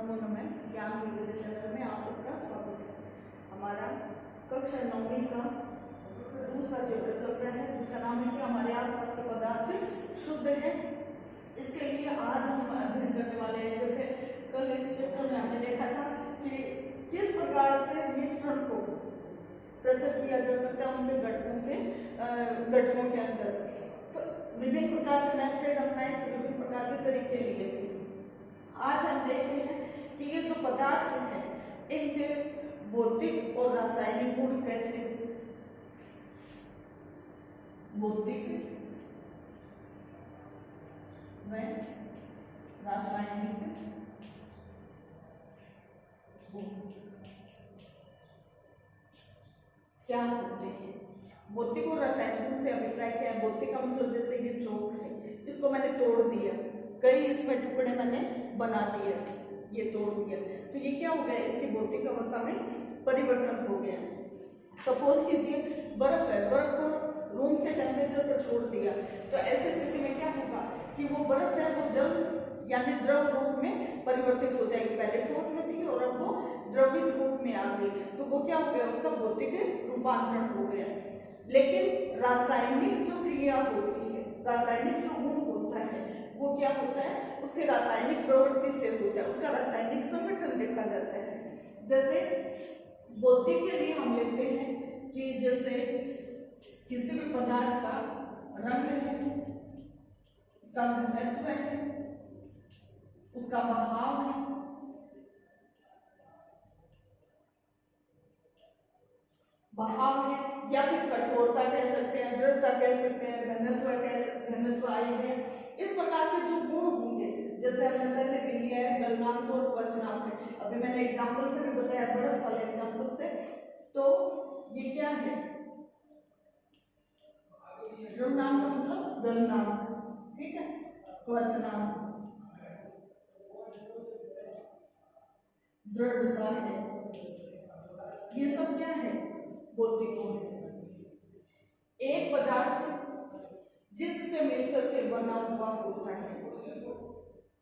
नमो नमः। ज्ञान विविध चैनल में आप सबका स्वागत है। हमारा कक्षा 9वीं का दूसरा चैप्टर चल रहा है जिसका नाम है कि हमारे आसपास के पदार्थ शुद्ध है। इसके लिए आज हम अध्ययन करने वाले हैं। जैसे कल इस चैप्टर में हमने देखा था कि किस प्रकार से मिश्रण को पृथक किया जा सकता है उनके घटकों के अंदर। तो विभिन्न प्रकार के मेथड अपनाए थे, विभिन्न प्रकार के तरीके लिए थे। आज हम देखते हैं कि ये जो पदार्थ है इनके भौतिक और रासायनिक गुण कैसे, भौतिक व रासायनिक गुण क्या होते हैं। भौतिक और रासायनिक गुण से अभिप्राय क्या है? भौतिक का मतलब जैसे ये चौक है, इसको मैंने तोड़ दिया, कई इसमें टुकड़े मैंने बना दिए, ये तोड़ दिया, तो ये क्या हो गया? इसकी भौतिक अवस्था में परिवर्तन हो गया। सपोज कीजिए बर्फ है, बर्फ को रूम के टेम्परेचर पर छोड़ दिया, तो ऐसी स्थिति में क्या होगा कि वो बर्फ है वो जल यानी द्रव रूप में परिवर्तित हो जाएगी। पहले ठोस में थी और अब वो द्रवित रूप में आ गई, तो वो क्या हो गया? उसका भौतिक रूपांतरण हो गया। लेकिन रासायनिक जो क्रिया होती है, रासायनिक जो गुण होता है वो क्या होता है? उसके रासायनिक प्रवृत्ति से होता है, उसका रासायनिक संगठन देखा जाता है। जैसे भौतिक के लिए हम लेते हैं कि जैसे किसी भी पदार्थ का रंग है, उसका घनत्व है, उसका बहाव है, या फिर कठोरता कह सकते हैं, दृढ़ता कह सकते हैं, घनत्व आयु है। इस प्रकार के जो गुण होंगे, जैसे हमने पहले भी लिया है गलनांक और क्वचनांक में, अभी मैंने एग्जाम्पल से भी बताया, बर्फ वाले एग्जाम्पल से। तो ये क्या है? द्रव्यनांक का मतलब गलनांक, ठीक है, क्वचनांक दृढ़ता है। ये सब क्या है? भौतिक गुण है। एक पदार्थ जिससे मिलकर के बना हुआ होता है,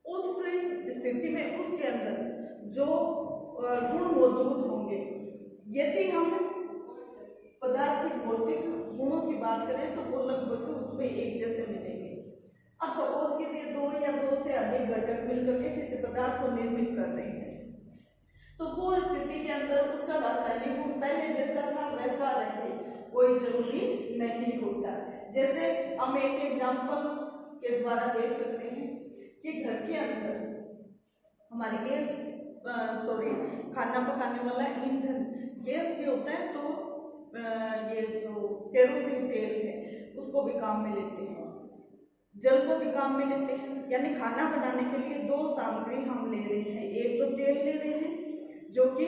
उस स्थिति में उसके अंदर जो गुण मौजूद होंगे, यदि हम पदार्थ की भौतिक गुणों की बात करें तो वो लगभग उसमें एक जैसे मिलेंगे। अब सपोज कीजिए दो या दो से अधिक घटक मिलकर के किसी पदार्थ को निर्मित कर रहे हैं, तो वो स्थिति के अंदर उसका रासायनिक गुण पहले जैसा था वैसा रहे, कोई जरूरी नहीं होता। जैसे हम एक एग्जाम्पल के द्वारा देख सकते हैं कि घर के अंदर हमारी खाना पकाने वाला ईंधन गैस भी होता है, तो ये जो केरोसिन तेल है उसको भी काम में लेते हैं, जल को भी काम में लेते हैं। यानी खाना बनाने के लिए दो सामग्री हम ले रहे हैं, एक तो तेल ले रहे हैं जो कि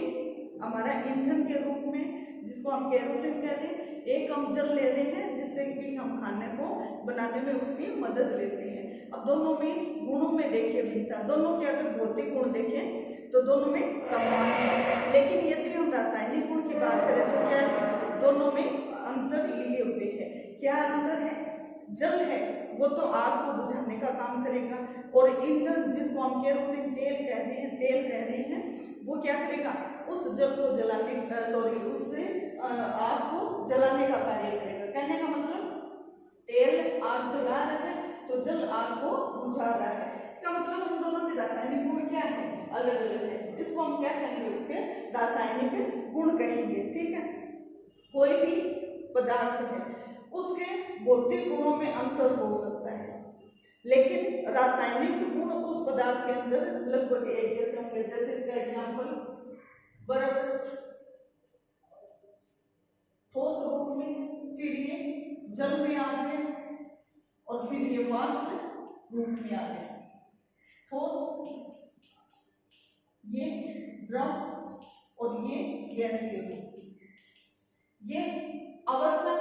हमारा ईंधन के रूप में जिसको हम केरोसिन कहते हैं, एक हम जल ले रहे हैं जिससे कि हम खाने को बनाने में उसकी मदद लेते हैं। अब दोनों में गुणों में देखिए भिन्नता, दोनों के अगर भौतिक गुण देखें तो दोनों में समान है, लेकिन यदि हम रासायनिक गुण की बात करें तो क्या है? दोनों में अंतर लिए हुए है। क्या अंतर है? जल है वो तो आग को बुझाने का काम करेगा, और ईंधन जिसको हम केरोसिन तेल कह रहे हैं वो क्या करेगा? उस जल को जलाने उससे आग को जलाने का कार्य करेगा। कहने का मतलब तेल आग जला रहा है तो जल आग को बुझा रहा है। इसका मतलब उन दोनों के रासायनिक गुण क्या है? अलग अलग है। इसको हम क्या कहेंगे? उसके रासायनिक गुण कहेंगे, ठीक है। कोई भी पदार्थ है उसके भौतिक गुणों में अंतर हो सकता है, लेकिन रासायनिक गुण उस पदार्थ के अंदर लगभग एक जैसे होंगे। जैसे इसका एग्जाम्पल बर्फ ठोस रूप में, फिर ये जल में आ गए और फिर ये वाष्प रूप में आ गए। ठोस, ये द्रव और ये गैसीय रूप, ये अवस्था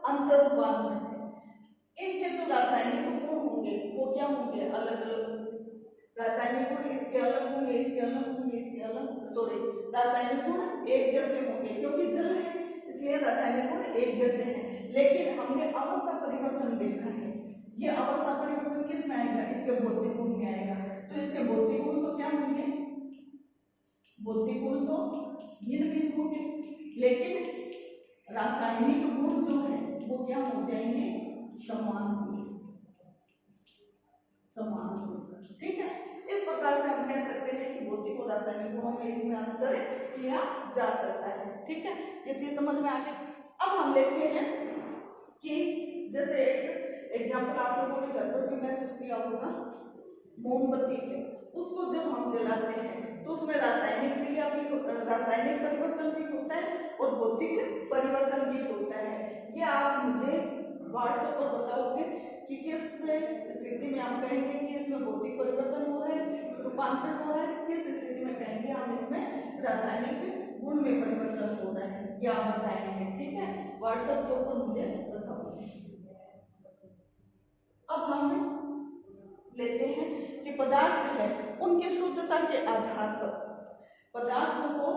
अंतर रूपांतरण है। इनके जो रासायनिक गुण होंगे वो क्या होंगे? अलग अलग। रासायनिक गुण इसके अलग होंगे, इसके अलग होंगे, इसके अलग रासायनिक गुण एक जैसे होंगे, क्योंकि जल है इसलिए रासायनिक गुण एक जैसे हैं। लेकिन हमने अवस्था परिवर्तन देखा है, ये अवस्था परिवर्तन किस में आएगा? इसके भौतिक गुण में आएगा। तो इसके भौतिक गुण तो क्या होंगे? भौतिक गुण तो भिन्न भिन्न होंगे, लेकिन रासायनिक गुण जो है वो क्या हो जाएंगे, समान होंगे, समान होगा। ठीक है, इस प्रकार से हम कह सकते हैं कि भौतिक और रासायनिक गुणों में इनमें अंतर किया जा सकता है। ठीक है, ये चीज समझ में आ गई। अब हम लेते हैं कि जैसे एक एग्जाम्पल आप लोगों ने घर पर भी महसूस किया होगा, मोमबत्ती है, उसको जब हम जलाते हैं तो उसमें रासायनिक क्रिया भी, रासायनिक परिवर्तन भी होता है और भौतिक परिवर्तन भी होता है। ये आप मुझे व्हाट्सएप पर बताओगे कि किस स्थिति में आप कहेंगे कि इसमें भौतिक परिवर्तन हो रहा है, रूपांतरण हो रहा है, किस स्थिति में कहेंगे हम इसमें रासायनिक गुण में परिवर्तन हो रहा है, ये आप बताएंगे। ठीक है, व्हाट्सएप के ऊपर मुझे बताओ। अब हम लेते हैं कि पदार्थ है उनकी शुद्धता के आधार पर, पदार्थों को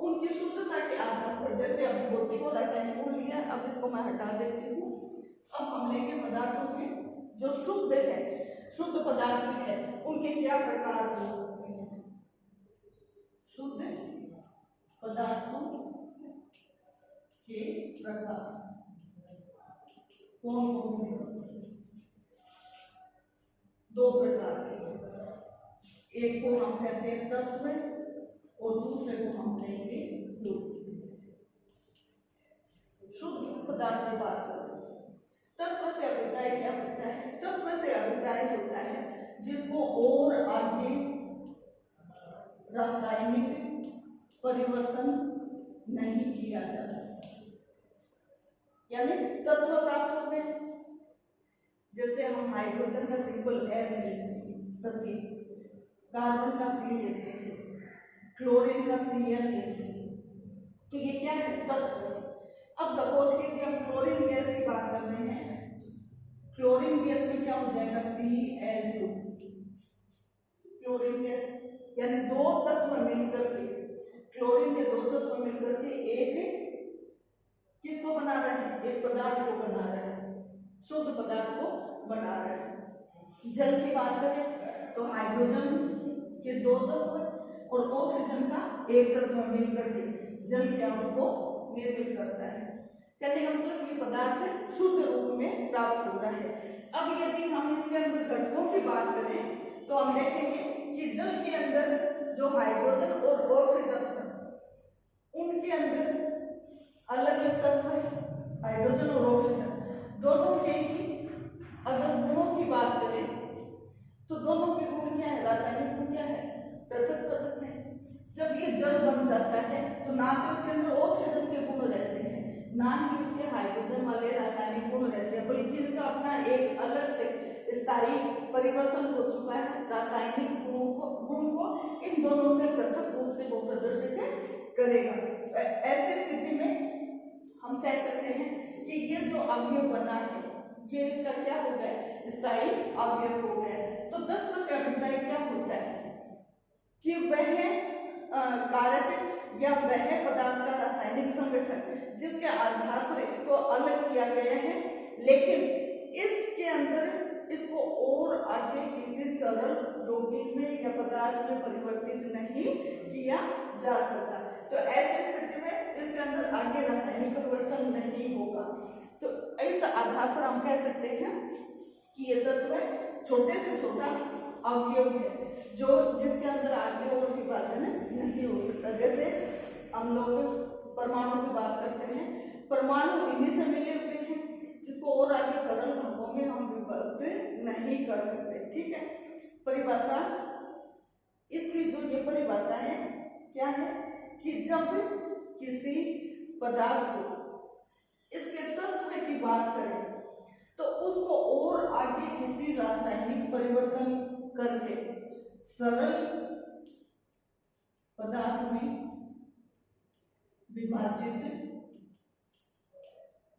उनकी शुद्धता के आधार पर, जैसे अभी भौतिक और रासायनिक गुण लिया, अब इसको मैं हटा देती हूँ। अब हम लेंगे पदार्थों के जो शुद्ध है, शुद्ध पदार्थ है उनके क्या प्रकार हो सकते हैं, शुद्ध पदार्थों के प्रकार कौन कौन से, दो प्रकार के, एक को हम कहते हैं तत्व और दूसरे को हम कहेंगे फ्लूइड। शुद्ध पदार्थ की बात करें, तत्व से अभिप्राय क्या होता है, तत्व से अभिप्राय होता है जिसको और आगे रासायनिक परिवर्तन नहीं किया जा सकता, यानी तत्व प्राप्त हो गए। जैसे हम हाइड्रोजन का सिंबल H लेते हैं, प्रतीक, कार्बन का C लेते हैं, क्लोरीन का Cl लेते हैं, तो ये क्या है, तत्व है। अब सपोज कीजिए हम क्लोरीन गैस की बात कर रहे हैं, क्लोरीन गैस में क्या हो जाएगा, Cl2, क्लोरीन गैस, यानी दो तत्व मिलकर के, क्लोरीन के दो तत्व मिलकर के एक किसको बना रहे हैं, एक पदार्थ को बना रहे हैं, शुद्ध पदार्थ को बना रहे हैं। जल की बात करें तो हाइड्रोजन के दो तत्व और ऑक्सीजन का एक तत्व मिलकर के जल के अणु को निर्मित करता है। कहने का मतलब ये पदार्थ शुद्ध रूप में प्राप्त हो रहा है। अब यदि हम इसके अंदर घटकों की बात करें तो हम देखेंगे कि जल के अंदर जो हाइड्रोजन और ऑक्सीजन उनके अंदर अलग अलग तत्व है, हाइड्रोजन और ऑक्सीजन दोनों के ही अगर गुणों की बात करें तो दोनों के गुण क्या है, रासायनिक गुण क्या है, पृथक पृथक है। जब ये जल बन जाता है तो ना तो इसके अंदर ऑक्सीजन के गुण रहते हैं, ना ही इसके हाइड्रोजन वाले रासायनिक गुण रहते हैं, बल्कि इसका अपना एक अलग से स्थायी परिवर्तन हो चुका है। रासायनिक गुण को इन दोनों से पृथक रूप से वो प्रदर्शित करेगा। ऐसी स्थिति में हम कह सकते हैं कि ये जो अवयव बना है ये इसका क्या हो गया, स्थायी अवयव हो गया। तो तत्व से अभिप्राय क्या होता है कि वह कारक या वह पदार्थ का रासायनिक संगठन जिसके आधार पर इसको अलग किया गया है, लेकिन इसके अंदर इसको और आगे किसी सरल यौगिक में या पदार्थ में परिवर्तित नहीं किया जा सकता। तो ऐसी स्थिति में इसके अंदर आगे रासायनिक परिवर्तन नहीं होगा। तो इस आधार पर हम कह सकते हैं कि ये तत्व छोटे से छोटा अवयव है जो जिसके अंदर आगे और विभाजन नहीं हो सकता। जैसे हम लोग परमाणु की बात करते हैं, परमाणु इन्हीं से मिले हुए हैं जिसको और आगे सरल भागों में हम विभक्त नहीं कर सकते। ठीक है, परिभाषा इसकी जो ये परिभाषा है क्या है कि जब किसी पदार्थ को इसके तत्व की बात करें तो उसको और आगे किसी रासायनिक परिवर्तन करके सरल पदार्थ में विभाजित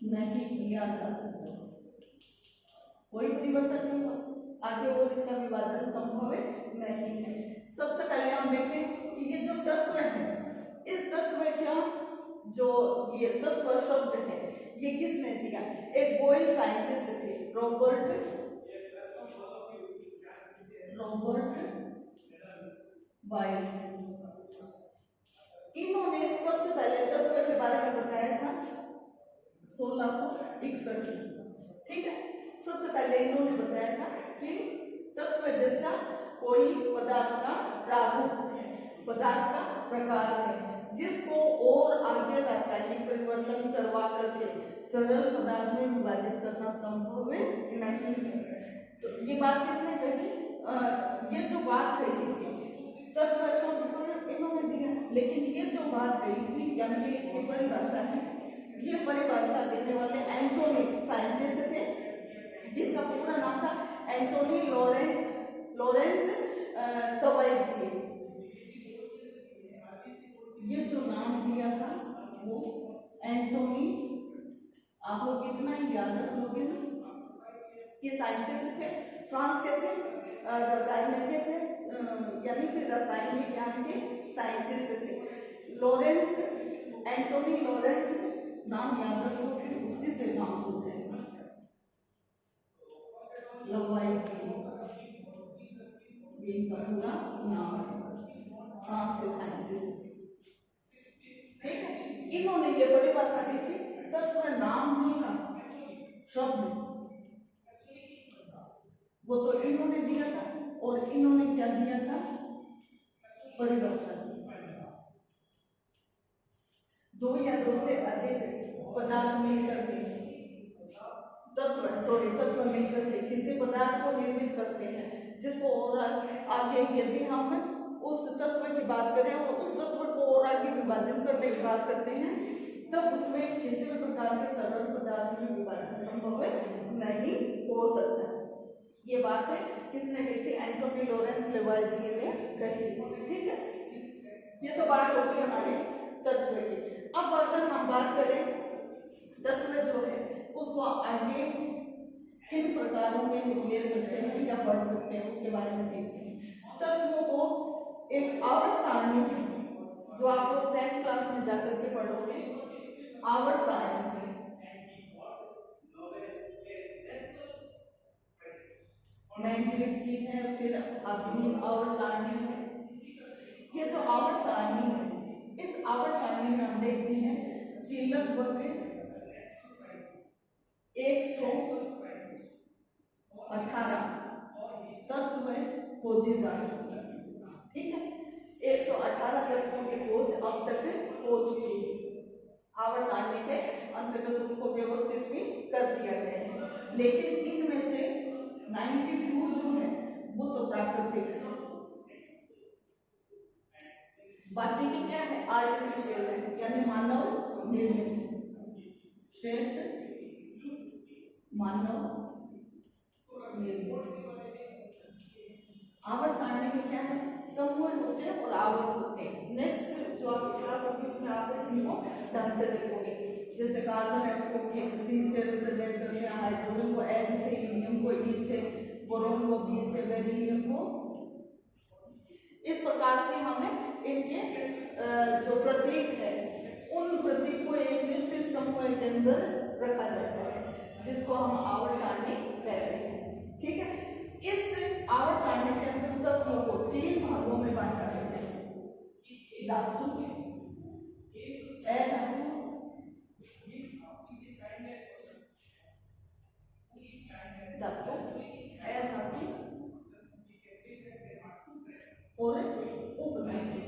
नहीं किया जा सकता, कोई परिवर्तन नहीं हुआ आगे और इसका विभाजन संभव नहीं है। सबसे पहले हम देखें कि ये जो तत्व है, इस तत्व क्या जो ये तत्व शब्द है ये किसने दिया, एक बोयल साइंटिस्ट थे, रॉबर्ट बॉयल। पहले तत्व के बारे में बताया था 1661। ठीक है, सबसे पहले इन्होंने बताया था कि तत्व जैसा कोई पदार्थ का प्रारूप है, पदार्थ का प्रकार है, जिसको और आगे रासायनिक परिवर्तन करवा करके सरल पदार्थ में विभाजित करना संभव नहीं है। तो ये बात किसने कही? ये जो बात कही थी तत्व शब्द तो इन्होंने दिया, लेकिन ये जो बात कही थी यानी इसकी परिभाषा है, ये परिभाषा देने वाले एंटोनी साइंटिस्ट थे, जिनका पूरा नाम था एंटोनी लॉरेंस तवाइजी। ये जो नाम दिया था वो एंटोनी, आप लोग इतना ही याद रख लोगे ना, ये साइंटिस्ट थे, फ्रांस के थे, रसायनज्ञ थे, यानी कि रसायन विज्ञान के साइंटिस्ट थे। लॉरेंस, एंटोनी लॉरेंस नाम याद रखोगे, उसी से नाम होते हैं लवाइजी, ये इनका पूरा नाम है, फ्रांस के साइंटिस्ट। ठीक है, इन्होंने ये परिभाषा दी थी, तत्व नाम जो था शब्द वो तो इन्होंने दिया था, और इन्होंने क्या दिया था? परिभाषा दी। दो या दो से अधिक पदार्थ मिलकर के तत्व मिलकर के किसी पदार्थ को निर्मित करते हैं, जिसको और आगे यदि हम उस तत्व की बात करें और उस तत्व को और आगे विभाजन करने की बात करते हैं, तब उसमें किसी भी प्रकार के सरल पदार्थ में विभाजन संभव नहीं हो सकता। ये बात है किसने कही थी? एंटोनी लॉरेंस लेवाइजी ने कही थी। ठीक है, ये तो बात होगी हमारे तत्व की। अब अगर हम बात करें तत्व जो है उसको आगे किन प्रकारों में ले सकते हैं या पढ़ सकते हैं, उसके बारे में देखते हैं। तत्वों को एक आवर्त सारणी, जो आप लोग 10th क्लास में जाकर के पढ़ोगे, आवर्त सारणी मेंडलीव की है, फिर अपनी आवर्त सारणी है। ये जो आवर्त सारणी है, इस आवर्त सारणी में हम देखते हैं कि लगभग 118 तत्व खोजे जा चुके हैं। ठीक है, 118 तत्वों की खोज अब तक हो चुकी है। आवर्त सारणी के अंतर्गत उनको व्यवस्थित भी कर दिया गया है, लेकिन इनमें से 92 जो है वो तो प्राकृतिक है, बाकी की क्या है? आर्टिफिशियल है, यानी मानव निर्मित। शेष मानव निर्मित। आवर्त सारणी में क्या है? समूह होते हैं और आवर्त होते हैं। नेक्स्ट जो आपकी क्लास होगी उसमें आप इनको ढंग से देखोगे। जैसे कार्बन है उसको C से रिप्रेजेंट करते हैं, हाइड्रोजन को H से, हीलियम को E से, बोरोन को B से, बेरिलियम को। इस प्रकार से हमें इनके जो प्रतीक है उन प्रतीक को एक निश्चित समूह के अंदर रखा जाता है, जिसको हम आवर्त सारणी कहते हैं। ठीक है, इस आवर्त सारणी के अंदर तत्वों को 3 भागों में बांटा गया है: धातु, अधातु और उपधातु।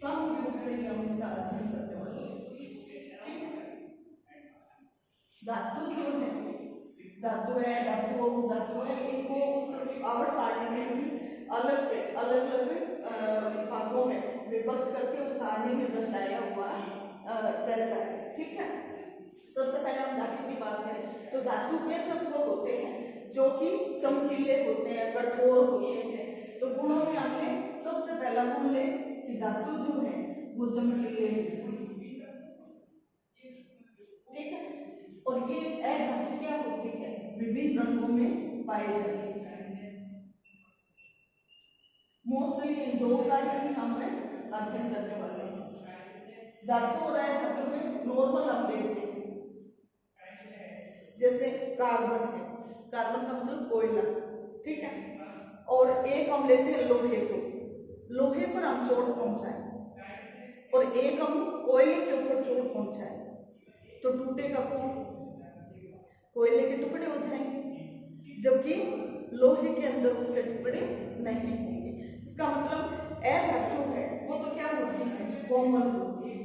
सम रूप से हम इसका अध्ययन करने वाले हैं। धातु जो है, धातु है, धातु है, इनको उस आवर्त सारणी में भी अलग से अलग अलग भागों में विभक्त करके उस सारणी में दर्शाया हुआ रहता है। ठीक है, सबसे पहले हम धातु की बात करें तो धातु के तत्व होते हैं जो कि चमकीले होते हैं, कठोर होते हैं। तो गुणों में हमने सबसे पहला गुण ले कि धातु जो है वो चमकीले होते हैं। ठीक है, और ये अधातु क्या होती है? विभिन्न रंगों में पाई जाती है। मोस्टली इन दो का ही हम अध्ययन करने वाले हैं। धातु और अधातु में नॉर्मल हम देखते हैं, जैसे कार्बन है, कार्बन का मतलब कोयला। ठीक है, और एक हम लेते हैं लोहे को, लोहे पर हम चोट पहुंचाए और एक अणु कोयले के ऊपर चोट पहुंचाए तो टूटेगा कौन? कोयले के टुकड़े हो जाएंगे, जबकि लोहे के अंदर उसके टुकड़े नहीं होंगे। इसका मतलब अधातु है वो तो क्या होती है? कोमल होती है,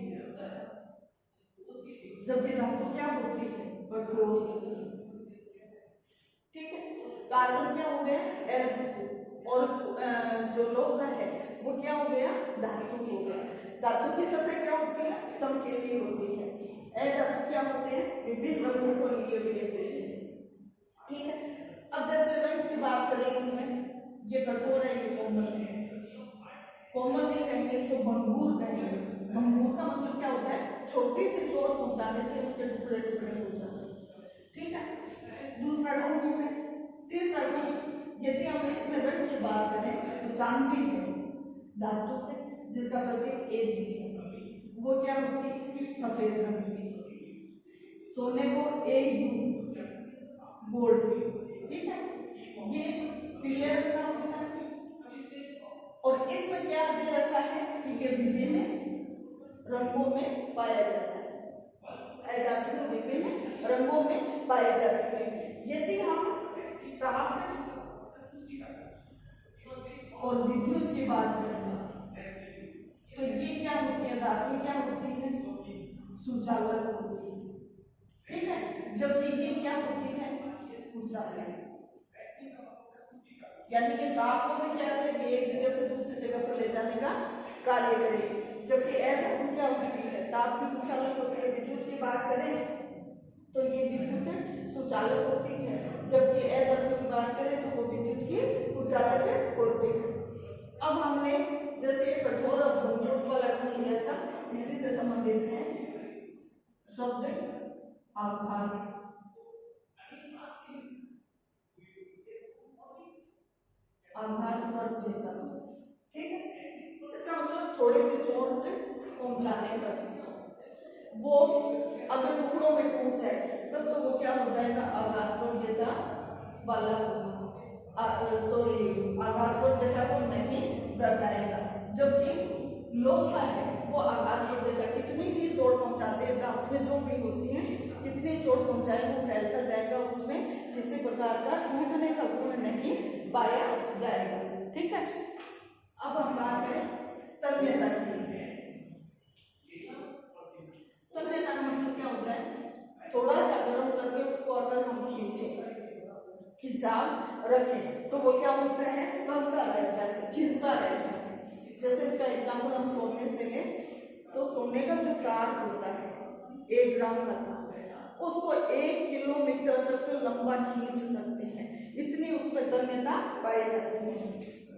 जबकि धातु क्या होती है? कठोर होती है। ठीक है, कार्बन क्या हो गया? अधातु, और जो लोहा है वो क्या हो गया? धातु हो गया। धातु की सतह क्या होती है? चमकीली होती है। अधातु क्या होते हैं? विभिन्न रंगों को लिए हुए होते हैं। ठीक है, अब जैसे रंग की बात करें, इसमें ये कठोर है, ये कोमल है। कोमल नहीं कहेंगे, इसको भंगूर कहेंगे। भंगूर का मतलब क्या होता है? छोटी सी चोट पहुंचाने से उसके टुकड़े टुकड़े हो जाते। ठीक है, दूसरा गुण हो गया। तीसरा गुण, यदि हम इसमें रंग की बात करें तो चांदी है, धातु है जिसका प्रतीक Ag है, वो क्या होती है? सफेद रंग की। सोने को Au, गोल्ड। ठीक है, ये पीले रंग का होता है। और इसमें क्या दे रखा है कि ये विभिन्न रंगों में पाया जाता है। धातु विभिन्न रंगों में पाए जाते हैं। यदि हम ताप और विद्युत की बात करें तो ये क्या होती है? धातु क्या होती है? सुचालक होती है। ठीक है, जबकि ये क्या होती है? कुचालक। यानी कि ताप को भी क्या करेगी? एक जगह से दूसरी जगह पर ले जाने का कार्य करेगी। जबकि अधातु क्या होती है? ताप की कुचालक होती है। विद्युत की बात करें तो ये विद्युत सुचालक होती है, जबकि अधातु की बात करें तो वो विद्युत की कुचालक होती है। अब हमने जैसे कठोर और भंगुर वाला गुण लिया था, इसी से संबंधित है शब्द आघात। आघात जैसा, ठीक है, इसका मतलब थोड़ी सी चोट पहुंचाने पर वो अगर टुकड़ों में टूट जाए तब तो वो क्या हो जाएगा? आघात वाला आघात को नहीं दर्शाएगा। जबकि लोहा है वो आघात कितनी ही चोट पहुंचाते हैं, धातु में जो भी होती है कितनी चोट पहुंचाए वो फैलता जाएगा, उसमें किसी प्रकार का टूटने का गुण नहीं पाया जाएगा। ठीक है, अब हम बात करें तन्यता की। तन्यता का मतलब क्या होता है? थोड़ा सा गर्म करके उसको अगर हम खिंचाव रखें तो वो क्या होता है? तनता रहता है, खिंचता रहता है। जैसे इसका एग्जाम्पल हम सोने से लें तो सोने का जो तार होता है 1 ग्राम का तार, उसको 1 किलोमीटर तक लंबा खींच सकते हैं, इतनी उसमें तन्यता पाई जाती है।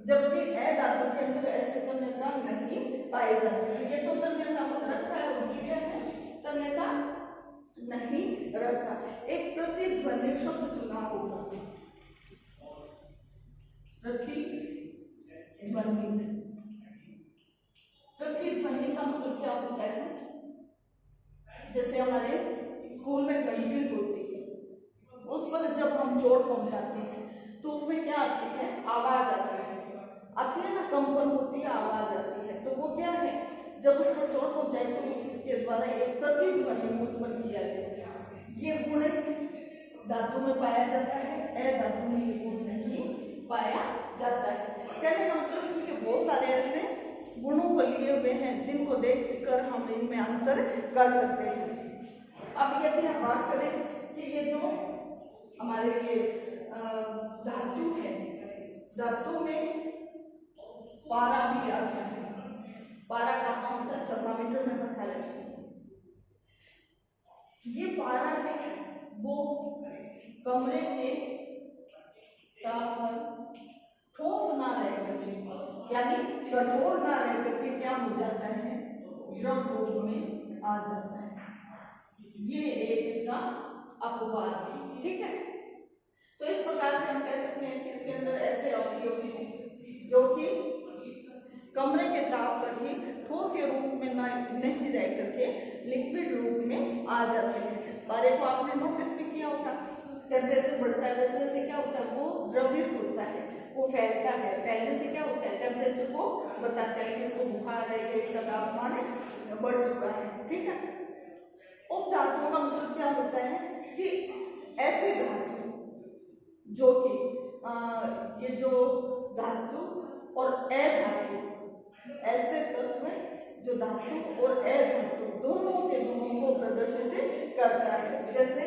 जबकि अधातु के अंदर ऐसे तन्यता नहीं पाई जाती है। ये तो तन्यता रखता है और क्या है? तन्यता नहीं रखता। एक प्रतिध्वनि शब्द सुना होगा, प्रतिध्वनि। प्रतिध्वनि का मतलब क्या होता है? जैसे हमारे स्कूल में घंटी होती है, उस पर जब हम चोट पहुंचाते हैं तो उसमें क्या आती है? आवाज आती है ना, कंपन होती है, आवाज आती है। तो वो क्या है? जब उस पर चोट पहुंचाए तो उसके द्वारा एक प्रतिध्वनि उत्पन्न किया गया। ये गुण धातु में पाया जाता है, अधातु में ये गुण नहीं पाया जाता है। कहने का मतलब कि बहुत सारे ऐसे गुणों को लिए हुए हैं जिनको देखकर हम इनमें अंतर कर सकते हैं। अब यदि हम बात करें कि ये जो हमारे ये धातु है, धातु में पारा भी आता है। पारा कहाँ होता है? थर्मामीटर में रखा जाता है। ये पारा है वो कमरे के ताप पर ठोस ना रहकर, यानी कठोर ना रहकर के क्या हो जाता है? द्रव रूप में आ जाता है। ये एक इसका अपवाद है। ठीक है, तो इस प्रकार से हम कह सकते हैं कि इसके अंदर ऐसे अवयव हैं जो कि कमरे के ताप पर ही ठोस रूप में नहीं रह करके लिक्विड रूप में आ जाते हैं। पारे को आपने नोटिस भी किया होगा, टेम्परेचर बढ़ता है वैसे वैसे क्या होता है? वो द्रवित होता है, वो फैलता है। फैलने से क्या होता है, टेम्परेचर को बताता है कि इसको बुखार है या इसका तापमान बढ़ चुका है। ठीक है, उपधातुओं का मतलब क्या होता है कि ऐसे धातु जो कि ये जो धातु और अधातु, ऐसे तत्व जो धातु और अधातु दोनों के गुणों को प्रदर्शित करता है, जैसे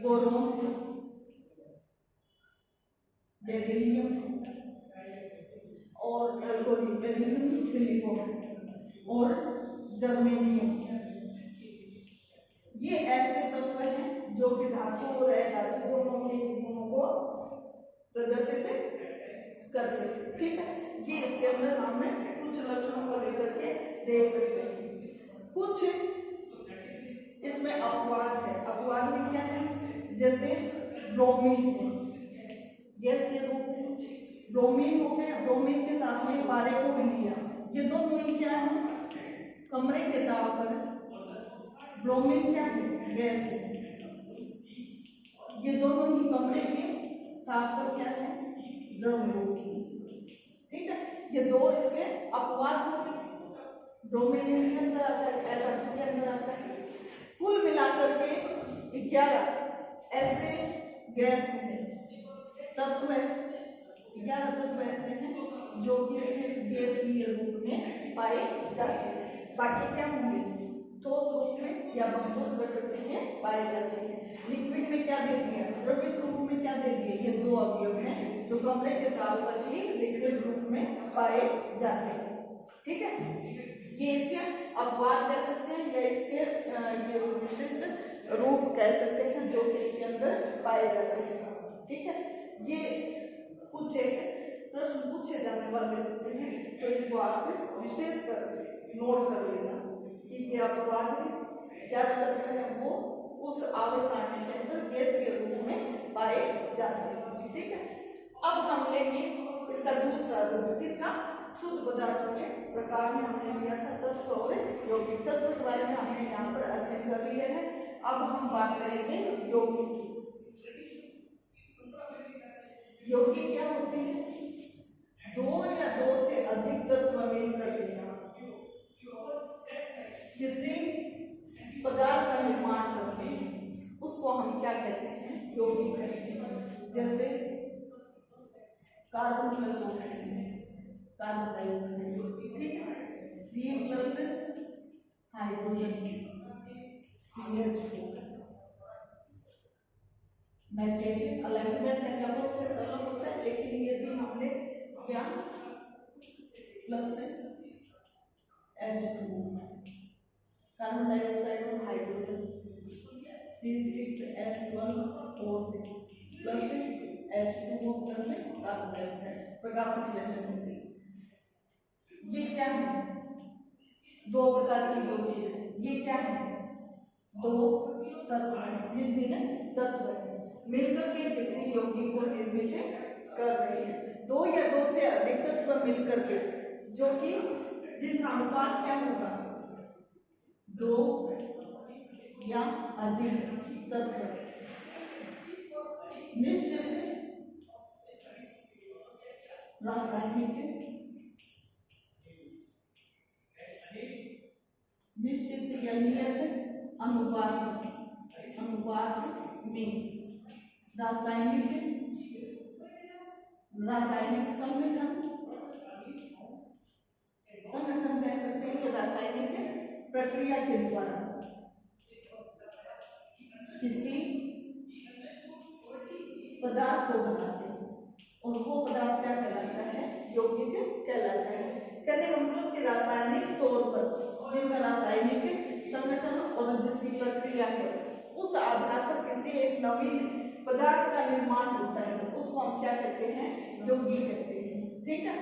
बोरोन, बेरिलियम और बेरिलियम, सिलिकॉन और जर्मेनियम। ये ऐसे तत्व हैं जो कि धातु और अधातु दोनों के गुणों को प्रदर्शित करते हैं। ठीक है, ये इसके अंदर हमें कुछ लक्षणों को लेकर के देख सकते हैं। कुछ इसमें अपवाद है। अपवाद में क्या है, जैसे ब्रोमीन, गैस ये रूप है, ब्रोमीन हो गया, ब्रोमीन के साथ में पारे को भी लिया, ये दोनों ही क्या है, कमरे के ताप पर ब्रोमीन क्या है, गैस है, ये दोनों ही कमरे के ताप पर क्या है, द्रव रूप है। ठीक है, ये दो इसके अपवाद हो गए, ब्रोमीन इसके अंदर आता है, अधातु के अंदर आता है। कुल मिलाकर के 11 ऐसे गैस है, तत्व है, 11 तत्व ऐसे हैं जो कि सिर्फ गैसीय रूप में पाए जाते हैं। बाकी क्या होंगे, ठोस रूप में या भंगुर प्रकृति के पाए जाते हैं। लिक्विड में क्या दे दिया, द्रवित रूप में क्या दे दिए, ये दो अवयव हैं जो कमरे के ताप पर ही लिक्विड रूप में पाए जाते हैं। ठीक है, ये इसके अपवाद कह सकते हैं या इसके ये विशिष्ट रूप कह सकते हैं जो कि इसके अंदर पाए जाते हैं। ठीक है, ये कुछ एक प्रश्न पूछे जाने वाले होते हैं, तो इनको आप विशेष कर नोट कर लेना कि ये अपवाद है, क्या तत्व है वो उस आवेशानी के अंदर गैसीय रूप में पाए जाते हैं। ठीक है, अब हम लेंगे इसका दूसरा रूप, किसका, शुद्ध पदार्थों के प्रकार में हमने लिया था तत्व और यौगिक। तत्व के बारे में हमने यहाँ पर अध्ययन कर लिया है। अब हम बात करेंगे यौगिक की। यौगिक क्या होते हैं, दो या दो से अधिक तत्व मिलकर किसी पदार्थ का निर्माण करते हैं, उसको हम क्या कहते हैं, यौगिक कहते हैं। जैसे carbon plus oxygen, carbon dioxide, ठीक है, C plus hydrogen, CH4, methane. अलग मीथेन का प्रोसेस अलग होता है, लेकिन ये भी हमने क्या प्लस H2, कार्बन डाइऑक्साइड और hydrogen, C6H12O6 plus H2O plus carbon dioxide, प्रकाश संश्लेषण होती है। ये क्या है, दो प्रकार की यौगिक है। ये क्या है, दो तत्व है, भिन्न तत्व है, मिलकर के किसी यौगिक को निर्मित कर रहे हैं। दो या दो से अधिक तत्व मिलकर के, जो कि जिनका अनुपात क्या होगा, दो या अधिक तत्व निश्चित रासायनिक निश्चित या नियत अनुपात में रासायनिक संगठन कह सकते हैं, रासायनिक प्रक्रिया के द्वारा किसी पदार्थ को बनाते हैं, और वो पदार्थ क्या कहलाता है, यौगिक कहलाता है। कहने का मतलब कि रासायनिक तौर पर जिनका रासायनिक संगठन और जिसकी प्रक्रिया है, उस आधार पर किसी एक नवीन पदार्थ का निर्माण होता है, उसको हम क्या कहते हैं, यौगिक कहते हैं। ठीक है,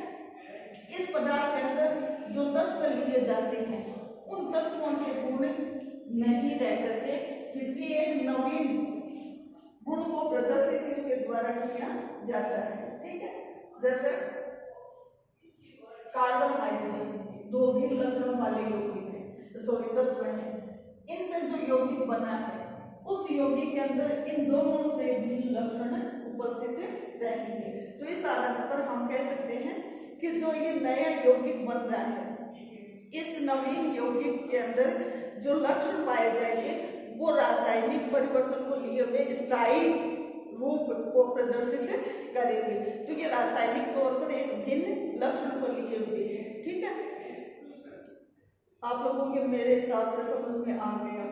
इस पदार्थ के अंदर जो तत्व लिए जाते हैं, उन तत्वों के गुण नहीं रह करके किसी एक नवीन गुण को प्रदर्शित इसके द्वारा किया जाता है। ठीक है, जैसे कार्बन हाइड्रोजन दो भिन्न लक्षणों वाले यौगिक हैं, सॉरी तत्व हैं। इनसे जो यौगिक बना है, उस यौगिक के अंदर इन दोनों से भिन्न लक्षण उपस्थित रहेंगे। तो इस आधार पर हम कह सकते हैं कि जो ये नया यौगिक बन रहा है, इस नवीन यौगिक के अंदर जो लक्षण पाए जाएंगे वो रासायनिक परिवर्तन को लिए हुए स्थायी रूप को प्रदर्शित करेंगे। तो ये रासायनिक तौर पर एक भिन्न लक्षण को लिए हुए हैं। ठीक है, आप लोगों के मेरे हिसाब से समझ में आ गया।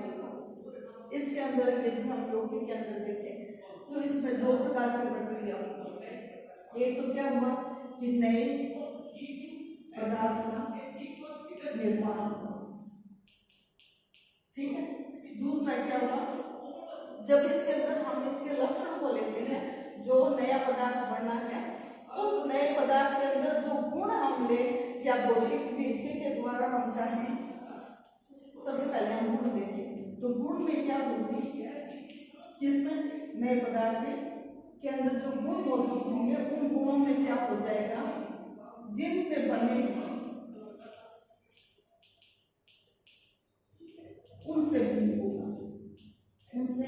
इसके अंदर यदि हम यौगिक के अंदर देखें तो इसमें दो प्रकार की प्रक्रिया होती है। एक तो क्या हुआ कि नए पदार्थ का निर्माण, ठीक है। दूसरा क्या हुआ, जब इसके अंदर हम इसके लक्षण को लेते हैं, जो नया पदार्थ बनना है, उस नए पदार्थ के अंदर जो गुण हम ले या भौतिक विधि के द्वारा हम चाहें, सबसे पहले हम गुण देखें तो गुण में क्या होगी, जिसमें नए पदार्थ के अंदर जो गुण मौजूद होंगे उन गुणों में क्या हो जाएगा, जिनसे बने उनसे भिन्न होगा, उनसे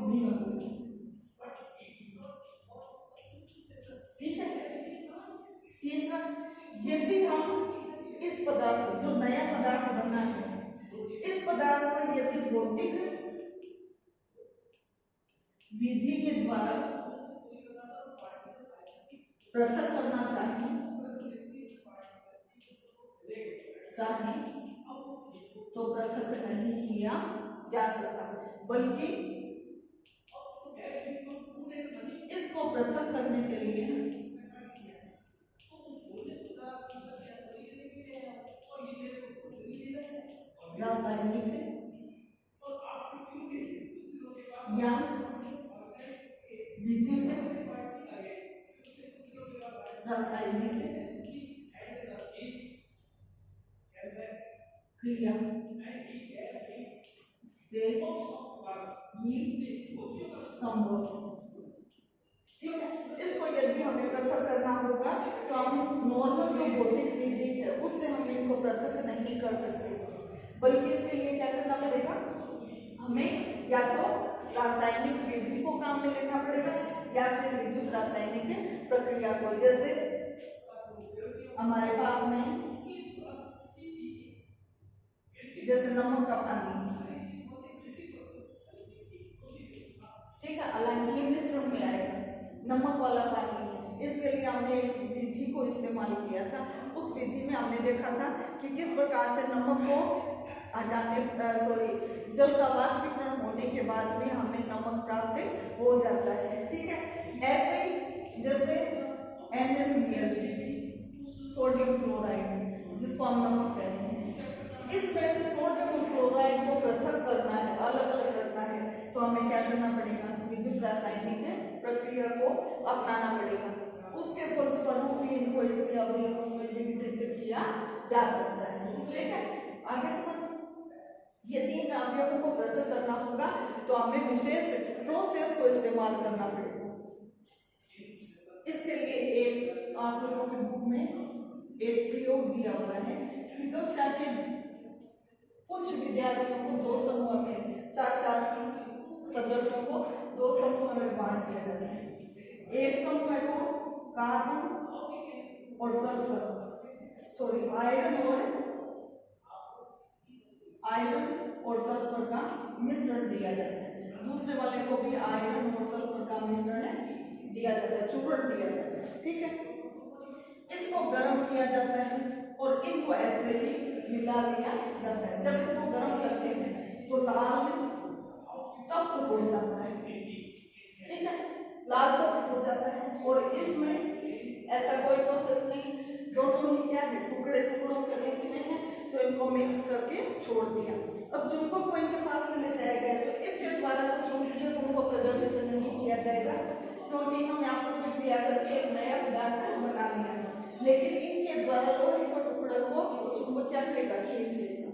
भिन्न होगा। ठीक है। तीसरा, यदि हम इस पदार्थ, जो नया पदार्थ बनना है, इस पदार्थ को यदि भौतिक विधि के द्वारा पृथक करना चाहें तो पृथक नहीं किया जा सकता, बल्कि इसको पृथक करने के लिए रासायनिक या विद्युत रासायनिक क्रिया से ही संभव। ठीक है, इसको यदि हमें पृथक करना होगा तो हम नॉर्मल जो भौतिक विधि है उससे हम इनको पृथक नहीं कर सकते, बल्कि इसके लिए क्या करना पड़ेगा, हमें या तो रासायनिक विधि को काम में लेना पड़ेगा या फिर विद्युत रासायनिक प्रक्रिया को। जैसे हमारे पास में जैसे नमक का पानी, ठीक है, हालांकि मिश्रण में आएगा, नमक वाला पानी, इसके लिए हमने एक विधि को इस्तेमाल किया था। उस विधि में हमने देखा था कि किस प्रकार से नमक को हटाने जल का वाष्पीकरण होने के बाद में हमें नमक प्राप्त हो जाता है। ठीक है, ऐसे ही जैसे NaCl, सोडियम क्लोराइड, जिसको हम नमक कहते हैं, इसमें से सोडियम क्लोराइड को पृथक करना है, अलग अलग करना है, तो हमें क्या करना पड़ेगा, विद्युत रासायनिक प्रक्रिया को अपनाना पड़ेगा। उसके फलस्वरूप ही इनको इसके अवयवों में विघटित किया जा सकता है। ठीक है, आगे समझ, यदि इन अवयवों को पृथक करना होगा तो हमें विशेष प्रोसेस को इस्तेमाल करना पड़ेगा। इसके लिए एक आप लोगों के बुक में एक प्रयोग दिया हुआ है कि कक्षा के कुछ विद्यार्थियों को दो समूह में, चार सदस्यों को दो समूह में बांट दिया जाता है। एक समूह को कार्बन और सल्फर, आयरन और सल्फर का मिश्रण दिया जाता है। दूसरे वाले को भी आयरन और सल्फर का मिश्रण दिया जाता है, चूर्ण दिया जाता है। ठीक है, इसको गर्म किया जाता है और इनको ऐसे ही मिला लिया जाता है। जब इसको गर्म करते हैं तो लाल तप्त हो जाता है। ठीक है, लाल तप्त हो जाता है और इसमें ऐसा कोई प्रोसेस नहीं, दोनों ही क्या है, टुकड़े टुकड़ों के रूप में है, तो इनको मिक्स करके छोड़ दिया। अब चुंबक को इनके पास में ले जाया गया तो इसके द्वारा तो चुंबकीय गुण को प्रदर्शित नहीं किया जाएगा, क्योंकि इन्होंने आपस में क्रिया करके एक नया पदार्थ बना लिया, लेकिन इनके द्वारा लोहे के टुकड़े को चुंबक क्या करेगा, खींच लेगा।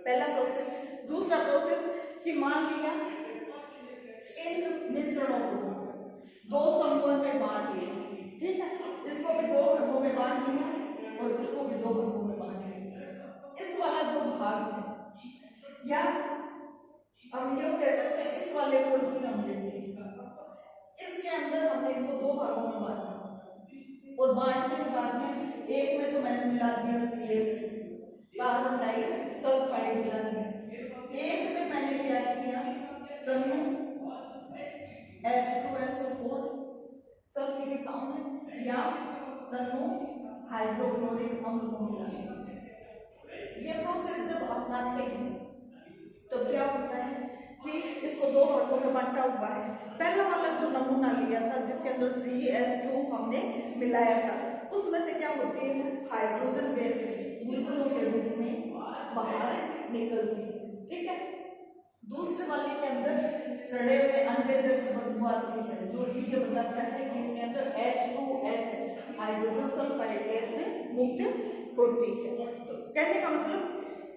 पहला प्रोसेस। दूसरा प्रोसेस कि मान लिया इन मिश्रणों को दो समूह में बांट लिया, ठीक है, इसको भी दो भागों में बांट लिया और इसको भी दो भागों में बांट लिया। इस वाला जो भाग है, या हम ये कह सकते हैं इस वाले को ही हम लेते हैं, इसके अंदर हमने इसको दो भागों में बांटा, और बांटने के बाद में एक में तो मैंने मिला दिया CH2 कार्बन डाइसल्फाइड मिला दिया, एक में मैंने क्या किया तनु H2SO4 सल्फ्यूरिक अम्ल या तनु हाइड्रोक्लोरिक अम्ल को मिला दिया। ये प्रोसेस जब अपनाते हैं तो क्या होता है कि इसको दो भागों में बांटा हुआ है। पहला वाला जो नमूना लिया था जिसके अंदर CH2 हमने मिलाया था, उसमें से क्या होती है हाइड्रोजन गैस बुलबुलों के रूप में बाहर निकलती है, ठीक है। दूसरे वाले के अंदर सड़े हुए अंडे जैसे बदबू आती है, जो कि ये बताता है कि इसके अंदर H2S हाइड्रोजन सल्फाइड गैस मुक्त होती है। तो कहने का मतलब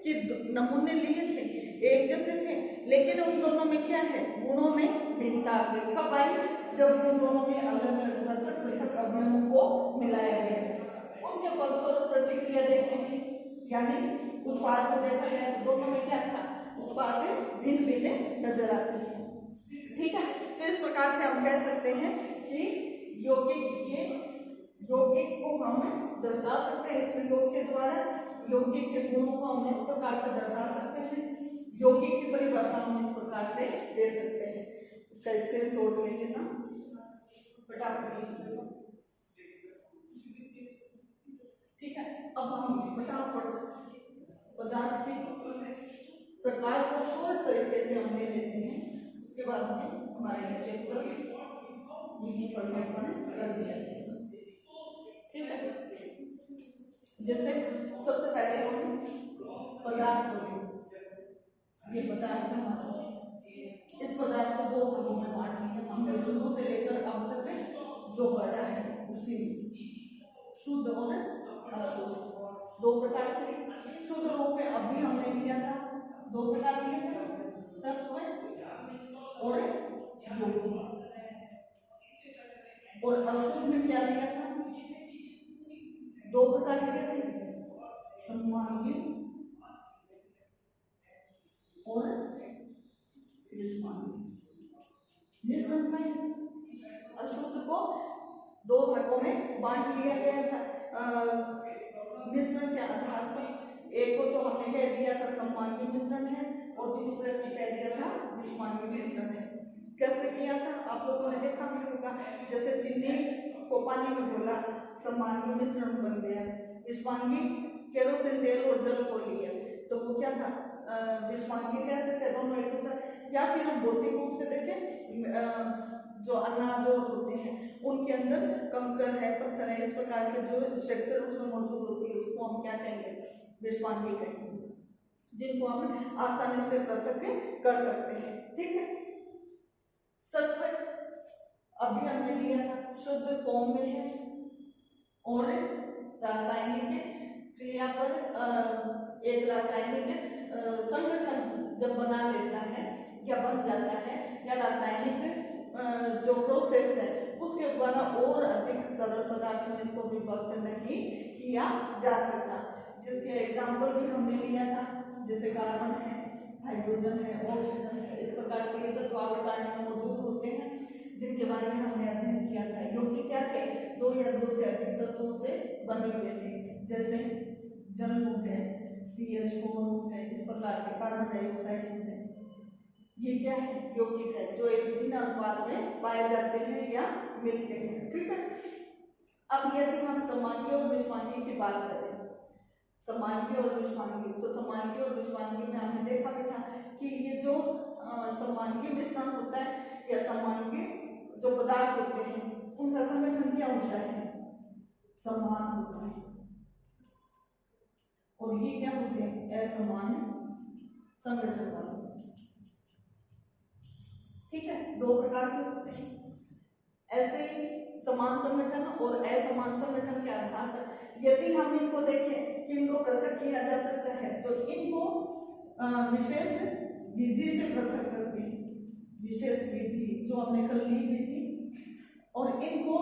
कि नमूने लिए थे एक जैसे थे, लेकिन उन दोनों में क्या है गुणों में भिन्नता आ गई। कब आई? जब उन दोनों में अलग अलग पृथक पृथक अवयवों को मिलाया गया, उसके फलस्वरूप प्रतिक्रिया देखेंगे, यानी उत्पाद को देखा गया तो दोनों में क्या था उत्पाद भिन्न भिन्न नजर आती है, ठीक है। तो इस प्रकार से हम कह सकते हैं कि यौगिक को हम दर्शा सकते हैं इसमें यौगिक के द्वारा, यौगिक के गुणों को हम इस प्रकार से दर्शा सकते हैं, यौगिक की परिभाषा हम इस प्रकार से दे सकते हैं। इसका स्क्रीनशॉट ले लेना फटाफट, ठीक है। अब हम फटाफट पदार्थ के प्रकार को शॉर्ट तरीके से हम ले लेते हैं, उसके बाद में हमारे चैप्टर कर दिया, ठीक है। जैसे सबसे पहले हम पदार्थ को, ये पदार्थ हमारा, इस पदार्थ को दो भागों में बांट लिया हमने शुरू से लेकर अब तक जो पढ़ा है उसी शुद्ध और अशुद्ध दो प्रकार से। शुद्ध रूप में अभी हमने लिया था दो प्रकार लिए थे, तत्व और यौगिक, और अशुद्ध में क्या लिया था दो प्रकार लिए थे, सममांगी और विषमांगी। मिश्रण में अशुद्ध को दो भागों में बांट लिया गया था मिश्रण के आधार पर। एक को तो हमने कह दिया था सममांगी मिश्रण है और दूसरे को कह दिया था विषमांगी मिश्रण है। कैसे किया था आप लोगों ने देखा भी होगा, जैसे चीनी को पानी में घोला सममांगी मिश्रण बन गया, विषमांगी केरोसिन तेल और जल को लिया तो वो क्या था विषमांगी कह सकते हैं दोनों एक दूसरे। या फिर हम भौतिक रूप से देखें जो अनाज और होते हैं उनके अंदर कंकर है पत्थर है इस प्रकार के जो स्ट्रक्चर उसमें मौजूद होती है उसको हम क्या कहेंगे विषमांगी कहेंगे, जिनको हम आसानी से पृथक कर सकते हैं, ठीक है। तत्व अभी हमने लिया था शुद्ध फॉर्म में है और रासायनिक क्रिया पर एक रासायनिक संगठन जब बना लेता है या बन जाता है या रासायनिक जो प्रोसेस है उसके द्वारा और अधिक सरल पदार्थ में इसको विभक्त नहीं किया जा सकता, जिसके एग्जाम्पल भी हमने लिया था जैसे कार्बन है हाइड्रोजन है ऑक्सीजन है, इस प्रकार से ये तत्व आवर्त सारणी में मौजूद होते हैं जिनके बारे में हमने अध्ययन किया था। यौगिक क्या थे दो या दो से अधिक तत्वों से बने हुए थे, जैसे जल है CH4 है, इस प्रकार के कार्बन डाइऑक्साइड है, ये क्या है यौगिक है जो एक भिन्न अनुपात में पाए जाते हैं या मिलते हैं, ठीक है। अब यदि हम सममांगी और विषमांगी की बात करें, सममांगी और विषमांगी, तो सममांगी और विषमांगी में हमने देखा भी था कि ये जो सममांगी मिश्रण होता है या सममांगी जो पदार्थ होते हैं उनका संगठन क्या होता है समान होता है और ये क्या होते हैं असमान संगठन वाले, ठीक है। दो प्रकार के होते हैं, ऐसे ही समान संगठन और असमान संगठन के आधार पर यदि हम इनको देखें कि इनको पृथक किया जा सकता है तो इनको विशेष विधि से पृथक करते हैं, विशेष विधि जो हमने कल ली भी थी, और इनको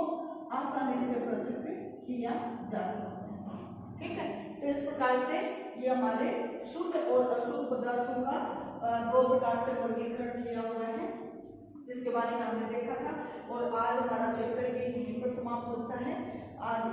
आसानी से पृथक किया जा सकता है, ठीक है। तो इस प्रकार से ये हमारे शुद्ध और अशुद्ध पदार्थों का दो प्रकार से वर्गीकरण किया हुआ है जिसके बारे में हमने देखा था। और आज हमारा चैप्टर यहीं पर समाप्त होता है। आज